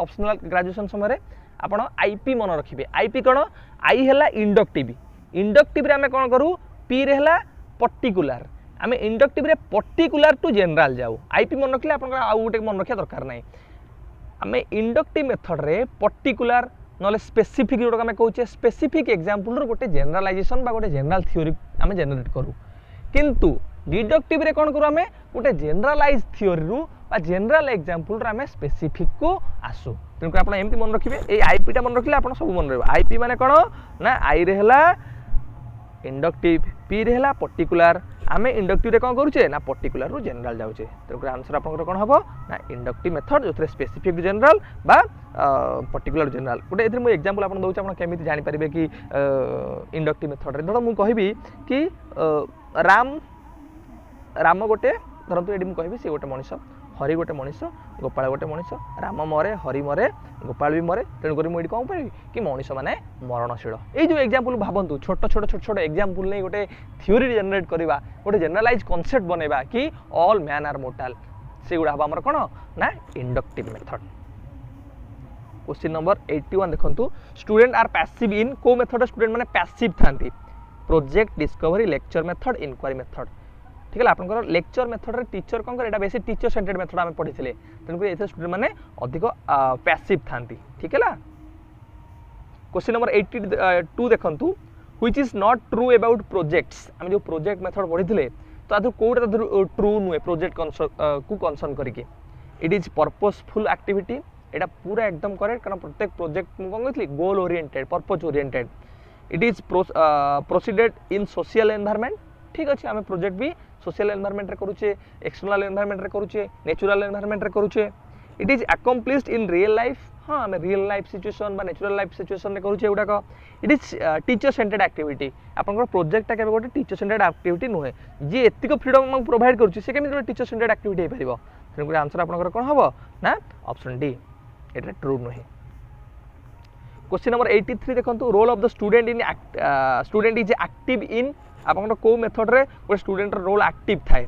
ऑप्शनल ग्रेजुएशन समय रे आपन आईपी मन रखिबे आईपी कोन आई हला इंडक्टिव रे हमें कोन करू पी रे हला पर्टिकुलर हमें इंडक्टिव रे पर्टिकुलर टू जनरल जाऊ आईपी मन रखले आपन आ गुटे मन रखिया दरकार नै आम इंडक्टिव मेथड रे पर्टिकुलर ना स्पेसिफिक जोटा आम कहे स्पेसिफिक एग्जांपल गोटे जनरलाइजेशन गोटे जनरल थ्योरी आम जनरेट करूँ किंतु डिडक्टिव रे कौन करूँ आम गोटे जनरलाइज थ्योरी रू जनरल एग्जांपल आम स्पेसिफिक को आसू तेणुक आप एमती मन रखिए ये आईपीटा मन रखिले आप सब मन रहा आईपी माने कौन ना आई रे हला इंडक्टिव पी रे हला पर्टिकुलर आमे इंडक्टिव रे कौन करूचे ना पर्टिकुलर रु जनरल जाउचे तेणुक आंसर आपनकर कौन हबो ना इंडक्टिव मेथड जो स्पेसिफिक जनरल बा पर्टिकुलर जनरल गोटे एथि मु एग्जांपल आपन दउचे आपन केमिति जानि परिबे कि इंडक्टिव मेथड रे धर मु कहबी कि राम गोटे धरतु एडी मु कहबी से गोटे मनुष्य हरि गोटे मनुष्य गोपाल गोटे मनुष्य राम मरे हरि मरे गोपाल भी मरे तेणुक मुझे कौन पारि कि मनुष्य मैंने मरणशील ये एग्जांपल भावतु छोट छोट छोट छोट एग्जांपल नहीं गोटे थ्योरी जनरेट करवा गोटे जनरलाइज कॉन्सेप्ट बनैबा कि ऑल मैन आर मोर्टाल से गुड़ा हम कौन ना इंडक्टिव मेथड क्वेश्चन नंबर 81 देखंतु स्टूडेंट आर पैसिव इन को मेथड स्टूडेंट माने पैसिव थांती project discovery lecture method inquiry method ठीक है आपनकर लेक्चर मेथड रे टीचर कौन कर बेसी टीचर सेंटर्ड मेथड आम पढ़ी तेणुक ये स्टूडेंट मैंने अधिक पैसिव थांती ठीक है क्वेश्चन नंबर 82 देखंतु which is not true about projects आम जो प्रोजेक्ट मेथड पढ़ी तो कौटा ट्रू नुहे प्रोजेक्ट को कंसर्न करके इट इज पर्पसफुल एक्टिविटी एटा पूरा एकदम करेक्ट कारण प्रत्येक प्रोजेक्ट मु कौन कहली goal oriented purpose oriented it is proceeded in social environment ठीक अच्छे आम प्रोजेक्ट भी सोशल एनवायरनमेंट रे करूचे एक्सटर्नल एनवायरनमेंट रे करूचे नेचुरल एनवायरनमेंट रे करूचे it is accomplished in real life हाँ आम real life situation natural life situation रे करूचे गुड़ाक it is teacher centred activity आपन प्रोजेक्टा केबे गोटे टीचर सेंटर्ड एक्टिविटी नुहे जी एतिक फ्रीडम प्रोवाइड करूचे से केमिति गोटे टीचर सेंटर्ड एक्टिविटी हे परिबो तेणुक आंसर आपन कौन हबो ना ऑप्शन डी एटा ट्रू नुहे क्वेश्चन नंबर 83 देखंतु role of the student in student is active in आपन को मेथड रे गोटे स्टूडेंट रोल एक्टिव थाए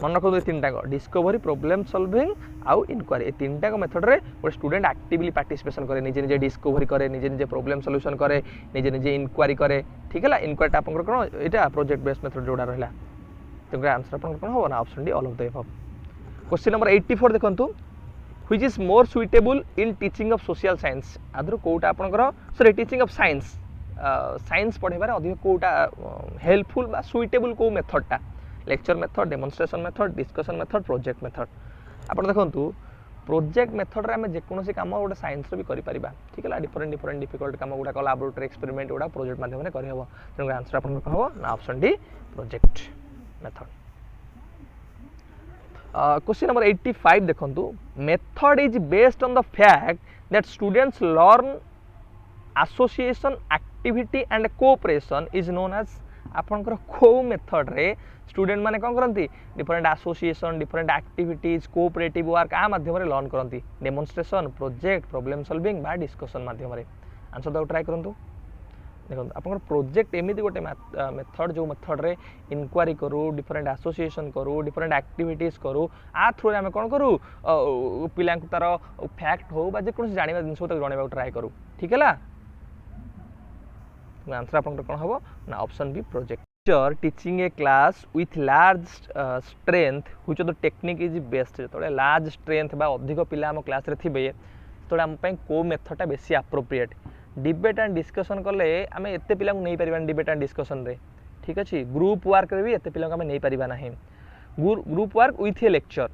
मन रखो तीनटा डिस्कवरी प्रॉब्लम सॉल्विंग आउ इंक्वायरी ए तीनटा मेथड रे गोटे स्टूडेंट एक्टिवली पार्टिसिपेशन करे निजे निजे डिस्कवरी करे निजे निजे प्रॉब्लम सॉल्यूशन करे निजे निजे इंक्वायरी करे ठीक है इंक्वायरी आपन कोन एटा प्रोजेक्ट बेस्ड मेथड जोडा रहला तेकरा आंसर आपन कोन हो ना option D all of the above question number 84 देखंतु which is more suitable in teaching of social science आदर कोटा आपन sorry teaching of science science पढ़ाइबार अधिक कोटा हेल्पफुल बा सुइटेबल को मेथडटा lecture method demonstration method discussion method project method आपन देखंतु प्रोजेक्ट मेथड रे हम जेकोसी काम गोटे साइंस भी करि परिबा ठीक है डिफरेंट डिफरेंट डिफिकल्ट काम गुडा लैबोरेटरी एक्सपेरिमेंट गुडा प्रोजेक्ट माध्यम रे करि हबो तेणु आंसर आपन कहबो ना option D project method question number 85 देखंतु method is based on the fact that students learn association activity and cooperation is known as आपनकर को मेथड रे स्टूडेंट माने कौन करती different association different activities cooperative work आ माध्यम रे लर्न करती डेमोन्स्ट्रेशन प्रोजेक्ट प्रॉब्लम सॉल्विंग बा डिस्कशन माध्यम रे आंसर दो ट्राई करंतु देखो आप प्रोजेक्ट एमती गोटे मेथड जो मेथड रे इनक्वारी करूँ डिफरेंट एसोसिएशन करूँ डिफरेंट एक्टिविटीज करूँ आ थ्रू आम कौन करूँ पिला तार फैक्ट हो जेको जानवा जिन जनवाक ट्राए करूँ ठीक है आंसर आप कौन हम ना option B project teacher teaching a class with large strength which of the technique is best जो लार्ज स्ट्रेंथ बा अधिक पिला आम क्लास रे थिबे तो आम को मेथडटा बेसी एप्रोप्रिएट डिबेट एंड डिस्कशन कले आम एत पिला नहीं पार डिबेट एंड डिस्कशन रे ठीक अच्छे ग्रुप वर्क रे भी एत पिला आम नहीं पार ना group work with a lecture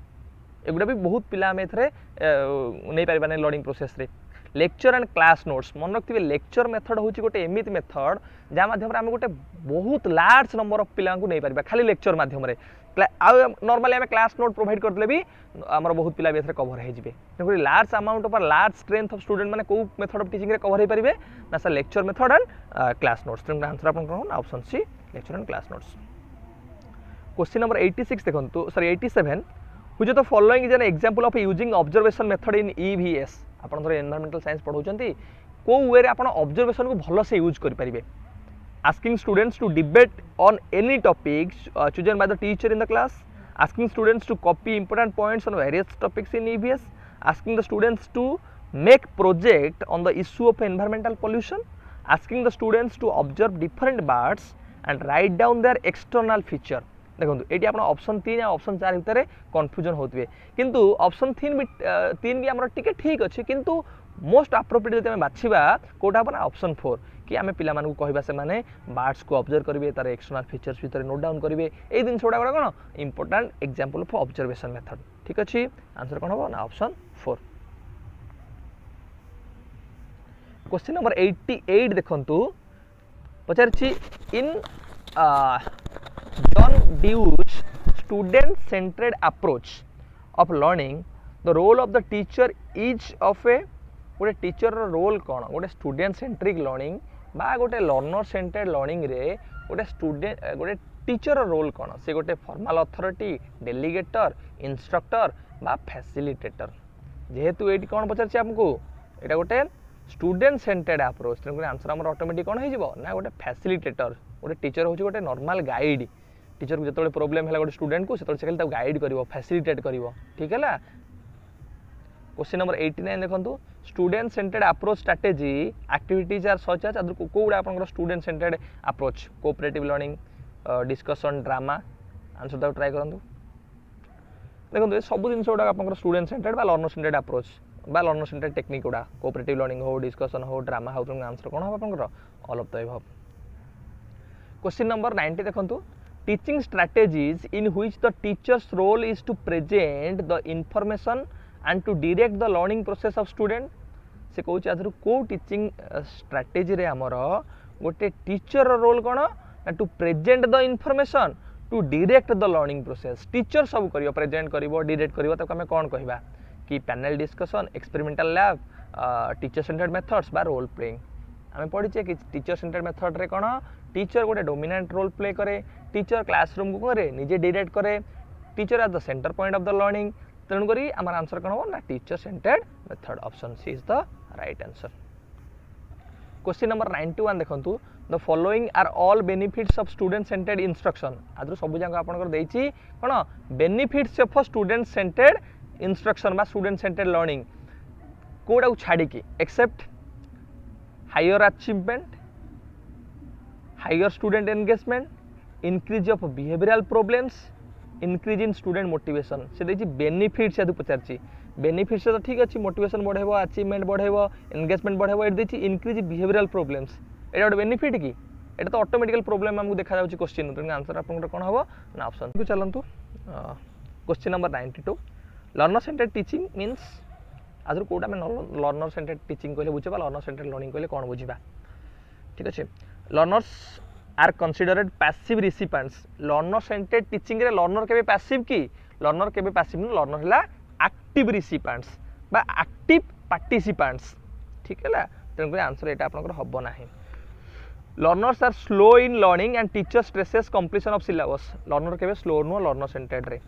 एगुड़ा भी बहुत पिला आम ए नहीं पार ना लर्निंग प्रोसेस रे लेक्चर एंड क्लास नोट्स मन रखिए लेक्चर मेथड हूँ गोटे एमती मेथड जहाँ माध्यम आम गोटे बहुत लार्ज नंबर ऑफ पिला नहीं पार खाली लेक्चर मध्यम नॉर्मली आम क्लास नोट प्रोवाइड करते भी आमर बहुत पिला भी कवर हो large amount of large strength of student मैंने कौ मेथड ऑफ टीचिंग कवर हो पारे ना sir lecture method and class notes तेणु आंसर आप option C lecture and class notes question number 86 देखो sorry 87 which of the following is an example of using observation method in EVS आप environmental science पढ़ाऊँ को वे आप observation को भल से यूज करेंगे asking students to debate on any topics chosen by the teacher in the class, asking students to copy important points on various topics in EVS, asking the students to make project on the issue of environmental pollution, asking the students to observe different birds and write down their external feature. देखो ये आप option 3 या option 4 भितर confusion होते किंतु option 3 भी आम टिके ठीक अच्छे किंतु मोस्ट अप्रोप्रिएट जब बाछा कौटा हम ना ऑप्शन 4 कि आम पिला कहवा से माने बार्ड्स को ऑब्जर्व करेंगे तार एक्सटर्नल फीचर्स भितर नोट डाउन करेंगे ये जिन गुड़ा कौन important example of observation method ठीक अच्छे आंसर कौन हम ना ऑप्शन 4 क्वेश्चन नंबर 88 देखंतु पचारछि इन John Dewey's student-centered approach of learning, the role of the teacher is of a गोटे टीचर रोल कौन गोटे स्टूडेंट सेंट्रिक लर्निंग बा गोटे लर्नर सेंटर्ड लर्निंग रे गोटे स्टूडेंट गोटे टीचर रोल कौन से गोटे फॉर्मल अथॉरिटी डेलीगेटर इंस्ट्रक्टर बा फैसिलिटेटर जेहेतु ये कौन पचार आमको यहाँ गोटे स्टूडेंट सेंटर्ड अप्रोच तेणुक आंसर आम ऑटोमेटिक कौन हो ना गोटे फैसिलिटेटर गोटे टीचर हूँ गोटे नॉर्मल गाइड टीचर को जो प्रोब्लेम है गोटे स्टूडेंट को से खाली गाइड कर फैसिलिटेट कर ठीक है क्वेश्चन नंबर 89 देखो student centred approach strategy activities are such as कौड़ा आप student centred approach cooperative learning discussion drama answer तक ट्राई करूँ देखो सब जिन गुड़ा आप स्टूडेंट सेंटर्ड बा लर्नर सेंटर्ड अप्रोच बा लर्नर सेंटर्ड टेक्निक गुड़ा कोऑपरेटिव लर्निंग हो डिस्कशन हो ड्रामा हो आंसर कौन हम आप all of the above question number 90 देखो teaching strategies in which the teachers role is to present the information and to direct the learning process of student से कहूँ आधर कौ टीचिंग स्ट्रैटेजी रे आमर गोटे टीचर रोल कौन ना to present the information to direct the learning process teacher सब कर प्रेजेंट कर डायरेक्ट कर आम कौन कहवा कि panel discussion experimental lab teacher centred methods बा रोल प्लेइंग आम पढ़ीचे कि टीचर सेंटर्ड मेथड रे कौन टीचर गोटे डोमिनेंट रोल प्ले करे टीचर क्लासरूम को करे निजे डायरेक्ट करे teacher as the centre point of the learning तेणुक आम आंसर कौन हम ना teacher centred method option C is the right answer question number 91 देखो the following are all benefits of student centred instruction आदि सब जाक आपंकर देछि कौन benefits of student centred instruction बा स्टूडेंट सेंटर्ड लर्निंग कोड़ा को छाड़ी की accept higher achievement higher student engagement increase of behavioural problems increase in student motivation से देखिए बेनिफिट्स यदि पचार बेनिफिट्स तो ठीक अच्छे मोटिवेशन बढ़ेब अचीवमेंट बढ़ेब एंगेजमेंट बढ़ेब ये देखिए इंक्रीज बिहेवियरल प्रॉब्लम्स यहाँ गोटे बेनिफिट कि ये तो ऑटोमेटिकल प्रॉब्लम आमको देखा जाऊँगी क्वेश्चन तेणु आंसर आप कौन हम ना ऑप्शन को चलतु question number 92 learner centred teaching means आदर कौटा आम लर्नर सेंटर्ड टीचिंग कहले बुझे लर्नर सेंटर्ड लर्निंग कहले कौन बुझा ठीक अच्छे learners are considered passive recipients learner centred teaching रे लर्नर केबे पैसिव की लर्नर केबे पैसिव न लर्नर हला एक्टिव रिसिपेंट्स बा एक्टिव पार्टिसिपेंट्स ठीक है तेणुक आंसर यहाँ आपंकर हम ना learners are slow in learning and teacher stresses completion of syllabus learner केबे स्लो नुह लर्नर सेंटर्ड रे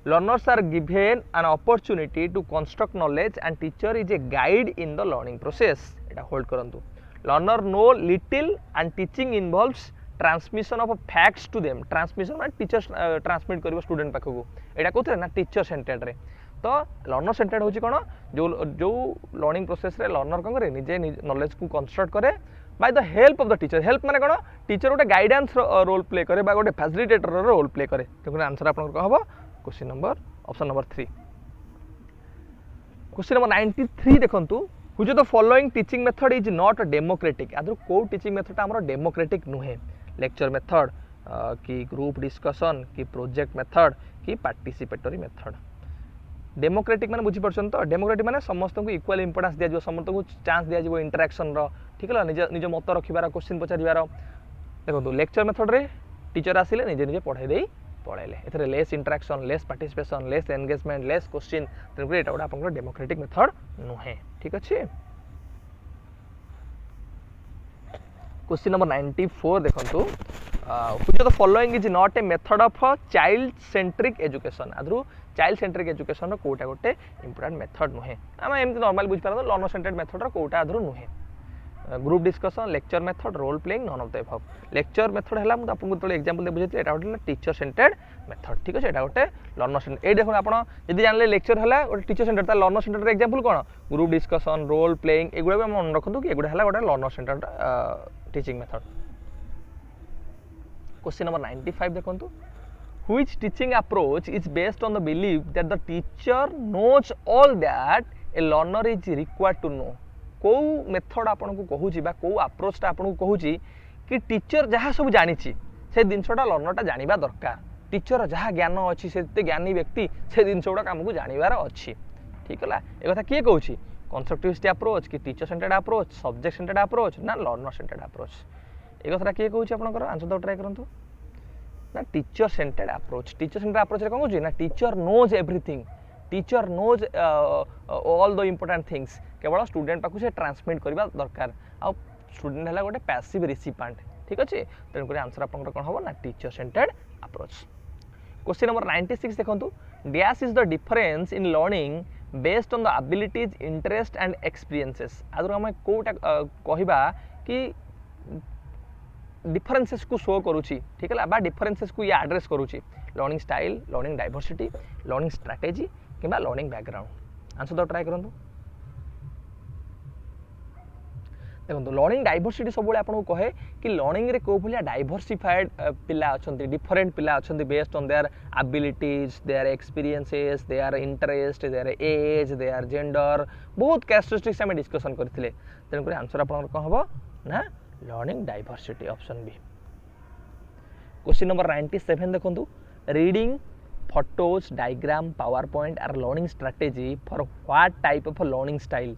learners are given an opportunity to construct knowledge and teacher is a guide in the learning process यहाँ hold करंतु learner know little and teaching involves transmission of facts to them transmission माने teachers transmit करिवो student पाखकू एटा कोथरे ना teacher centred रे तो लर्नर सेंटर्ड होची कोन जो जो लर्निंग प्रोसेस रे लर्नर कोन करे निजे नॉलेज को कंस्ट्रक्ट करे by the help of the teacher help माने कोन टीचर गोटे गाइडेंस रोल प्ले करे बा गोटे फैसिलिटेटर रोल प्ले करे तो आंसर आपन को हबो question number option number 3 question number 93 देखंतु which of the following teaching method is not democratic आदर को टीचिंग मेथड हमर डेमोक्रेटिक नुहे लेक्चर मेथड कि ग्रुप डिस्कशन कि प्रोजेक्ट मेथड कि पार्टिसिपेटरी मेथड डेमोक्रेटिक माने बुझी परछन तो डेमोक्रेटिक माने समस्त को इक्वल इंपोर्टेंस दिया जो समस्त को चांस दिया जो इंटरेक्शन रो ठीक है निज निज मत रखिबार क्वेश्चन पचारिबार देखो लेक्चर मेथड रे टीचर आसिले निजे निजे पढ़ाई देई पढ़ाइले एथरे less interaction less participation less engagement less question तेन एटा गोटे आपन डेमोक्रेटिक मेथड नुहे ठीक अच्छे क्वेश्चन नंबर 94 देखंतु which of the following is not a method of child centric education आदरु चाइल्ड सेंट्रिक एजुकेशन रो कोटा गोटे इंपोर्टेंट मेथड नुहे हम एमती नॉर्मल बुझ पारदो लर्नर सेंटर्ड मेथड रो कोटा आदरु नुहे group discussion lecture method role playing none of the above lecture method हला मु आपन को एग्जांपल दे बुझेती एटा गोटे टीचर सेंटर्ड मेथड ठीक अछि एटा गोटे लर्नर सेंटर ए देखो आपण यदि जानले लेक्चर हला गोटे टीचर सेंटर ता लर्नर सेंटर एग्जांपल कोन ग्रुप डिस्कशन रोल प्लेइंग एगुडा भी मन रखंतु कि एगुडा हला गोटे learner centred teaching method question number 95 देखंतु which teaching approach is based on the belief that the teacher knows all that a learner is required to know को method आपन को कहूची बा को अप्रोच ता आपन को कहूची कि टीचर जहाँ सब जानी से जिनसटा लर्नर टा जानिबा दरकार टीचर जहाँ ज्ञान अच्छी से ज्ञानी व्यक्ति से जिनस गुड़ा आमको जानवर अच्छी ठीक है ए कथा किए कहूँ कंस्ट्रक्टिविस्ट अप्रोच कि teacher centred approach subject centred approach ना लर्नर सेंटर्ड अप्रोच ए कथा किए कहूँ आपंकर आंसर दो ट्राए करूँ ना टीचर सेंटर्ड अप्रोच रे कौन कहूँ ना teacher knows everything teacher knows all the important things केवल स्टूडेंट पाखु से ट्रांसमिट करबा दरकार आ स्टूडेंट हला गोटे पैसिव रिसिपेंट ठीक अच्छे तेणुक आंसर आपन कौन हम ना teacher centred approach question number 96 देखंतु dash is the difference in learning based on the abilities interest and experiences आदर हम कोटा कहबा कि डिफरेंसेस को शो करूची ठीक है बा डिफरेंसेस को ये एड्रेस करूची learning style learning diversity learning strategy किंबा लर्निंग बैकग्राउंड आंसर तो ट्राई करंतु देखो लर्निंग डाइवर्सिटी सब आपको कहे कि लर्निंग रे को भलिया डाइवर्सिफाइड पिला अछंती डिफरेंट पिला अछंती based on their abilities their experiences their interest their age their gender बहुत कैरेक्टरिस्टिक्स हम डिस्कशन करथिले तेन कर आंसर आपन कोन हबो ना learning diversity option B question number 97 देखंतु reading photos diagram PowerPoint are learning strategy for what type of learning style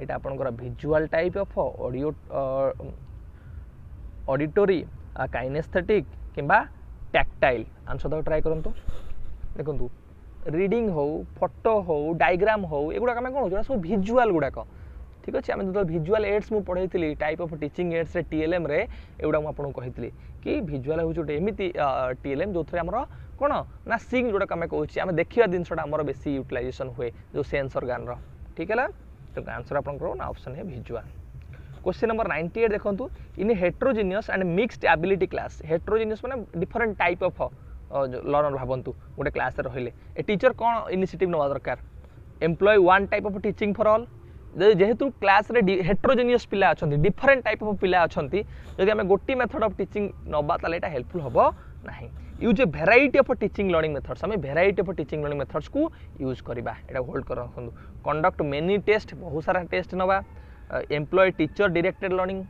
एटा आपनकर visual type of audio auditory kinesthetic किंबा टैक्टाइल आंसर दो ट्राई करंतु देखंतु रीडिंग हो फोटो हो diagram हो एगुडा हम कोन हो सब विजुअल गुडा को ठीक अच्छे आम जो विजुअल एड्स मुझे पढ़ाई टाइप ऑफ टीचिंग एड्स रे टीएलएम रे एगुडा मुझे कही कि विजुअल हूँ गोटे एमती टीएलएम जो आम कौन ना सिंग जोटा आम कहूँ आम देखा जिनसा आम बेसी यूटिलाइजेशन हुए जो सेंस ऑर्गन रो ठीक है तो आंसर आपको ना ऑप्शन है विजुअल क्वेश्चन नंबर 98 देखो in heterogeneous and mixed ability class heterogeneous माने डिफरेंट टाइप ऑफ लर्नर भावंतु गोटे क्लास रहिले ए टीचर कौन इनिशिएटिव नवा दरकार employ one type of teaching for all जेहेतु क्लास रे हेट्रोजिनियस पिला अछंती डिफरेंट टाइप ऑफ पिला अछंती जदि हमें गोटी मेथड ऑफ टीचिंग नबा ताले एटा हेल्पफुल हबो नाही use a variety of teaching learning methods हमें variety of teaching learning methods को यूज करबा एटा होल्ड कर रखंतु कंडक्ट मेनी टेस्ट बहुत सारा टेस्ट नबा एम्प्लॉय टीचर डायरेक्टेड लर्निंग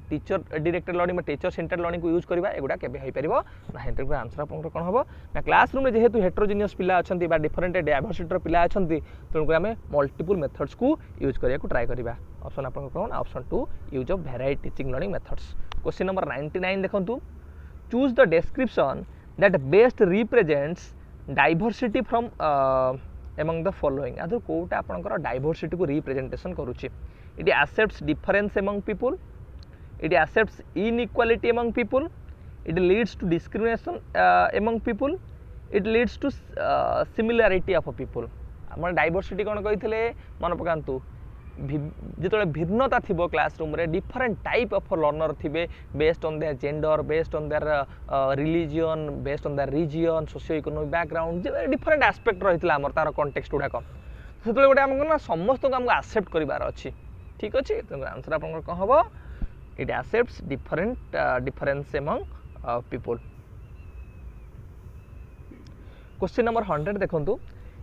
में टीचर सेंटर लर्निंग को यूज करबा एगुडा केबे होई परिबो नाही तेको आंसर आपन कोन हबो ना क्लासरूम रे जेहेतु हेट्रोजिनियस पिला अछंती बा डिफरेंट डाइवर्सिटी पिला अछंती तेको हमें मल्टीपल मेथड्स को यूज करिया को ट्राई करबा ऑप्शन आपन कोन option 2 use of variety teaching learning methods question number 99 देखंतु choose the description that best represents diversity from among the following आदर कोटा आपनकर डाइवर्सिटी को रिप्रेजेंटेशन करूची it accepts difference among people, it accepts inequality among people, it leads to discrimination among people, it leads to similarity of people. आम diversity कौन कही मन पकातु जो भिन्नता थी क्लासरूम रे डिफरेंट टाइप ऑफ लर्नर थे based on their gender based on their religion based on their region socio economic background different aspect रही है आमर तार कंटेक्स्ट गुड़ाक से गोटे आमको ना समस्त को आमको एक्सेप्ट करार अच्छी ठीक अच्छे आंसर आप कौन हम it accepts different difference among people question number 100 देखो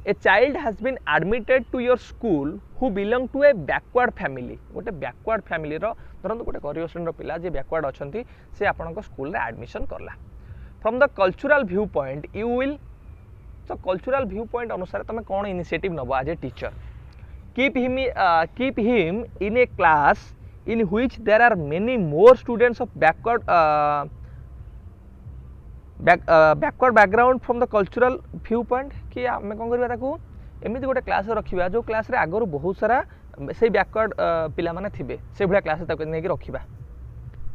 a child has been admitted to your school who belong to a backward family गोटे बैकवर्ड फैमिली धरत गोटे गरीब श्रेणी पिला जे बैकवर्ड अच्छा से आपण स्कूल रे एडमिशन करला from the cultural view point you will तो कल्चरल व्यू पॉइंट अनुसार तुम कौन इनिशिएटिव नब as a teacher keep him in a class in which there are many more students of backward background from the cultural view point कि आम कौन करवा एमती गोटे क्लास रखा जो क्लास रे आगरू बहुत सारा से बैकवर्ड पिला माने थिबे से भलिया क्लास नहीं रखा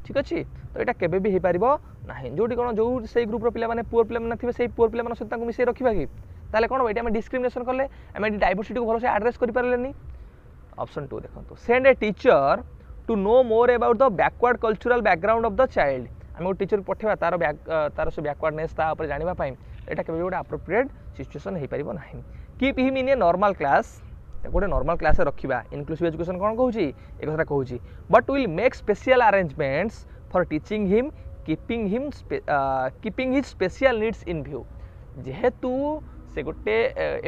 ठीक अच्छे तो यहाँ केबे भी हो पार ना जो कौन जो से ग्रुप पिला माने पुअर पिला माने थिबे से पुअर पिला सहित मिसे रखा कि ताले कौन ये डिस्क्रिमिनेशन कले आम डायवर्सिटी को भलसे एड्रेस करें ऑप्शन 2 देखो send a teacher to know more about the backward cultural background of the child आम गोटे टीचर पठेवा तार से बैकवर्डनेस जानापी यहाँ केबे गोटे अप्रोप्रिएट सिचुएसन हो पार ना keep him in a normal class गोटे नॉर्मल क्लास रखा इनक्लूसिव एजुकेशन कौन कहूँ एक कथा कहूँ but will make special arrangements for teaching him keeping his special needs in view जेहेतु से गोटे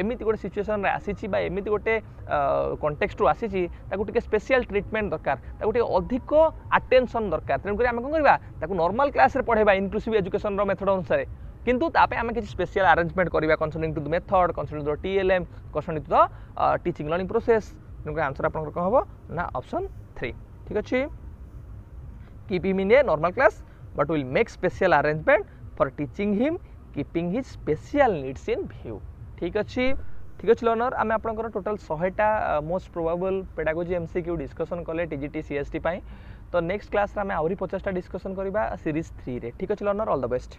एमती गोटे सिचुएसन आसी एमती गोटे कंटेक्स्ट रू आसी स्पेशल ट्रिटमेंट दरकार अधिक अटेंशन दरकार तेणुक आम कौन करवा नॉर्मल क्लास रे पढ़ेबा इनक्लूसिव एजुकेशन मेथड अनुसार किंतु तापे आम किसी स्पेशल अरेंजमेंट करवा concerning to the method concerning to the TLM concerning to the teaching learning process तेणुक आंसर आप कौन हम ना ऑप्शन 3 ठीक अच्छे keep him in a normal class but will make special arrangement for teaching him keeping his special needs in view ठीक अच्छे learner आम आप टोटाल 100टा most probable pedagogy MCQ discussion कले TGT CHT तो नेक्स्ट क्लास आम आहरी 50टा discussion करवा series 3 रे ठीक अच्छे लर्नर ऑल द बेस्ट।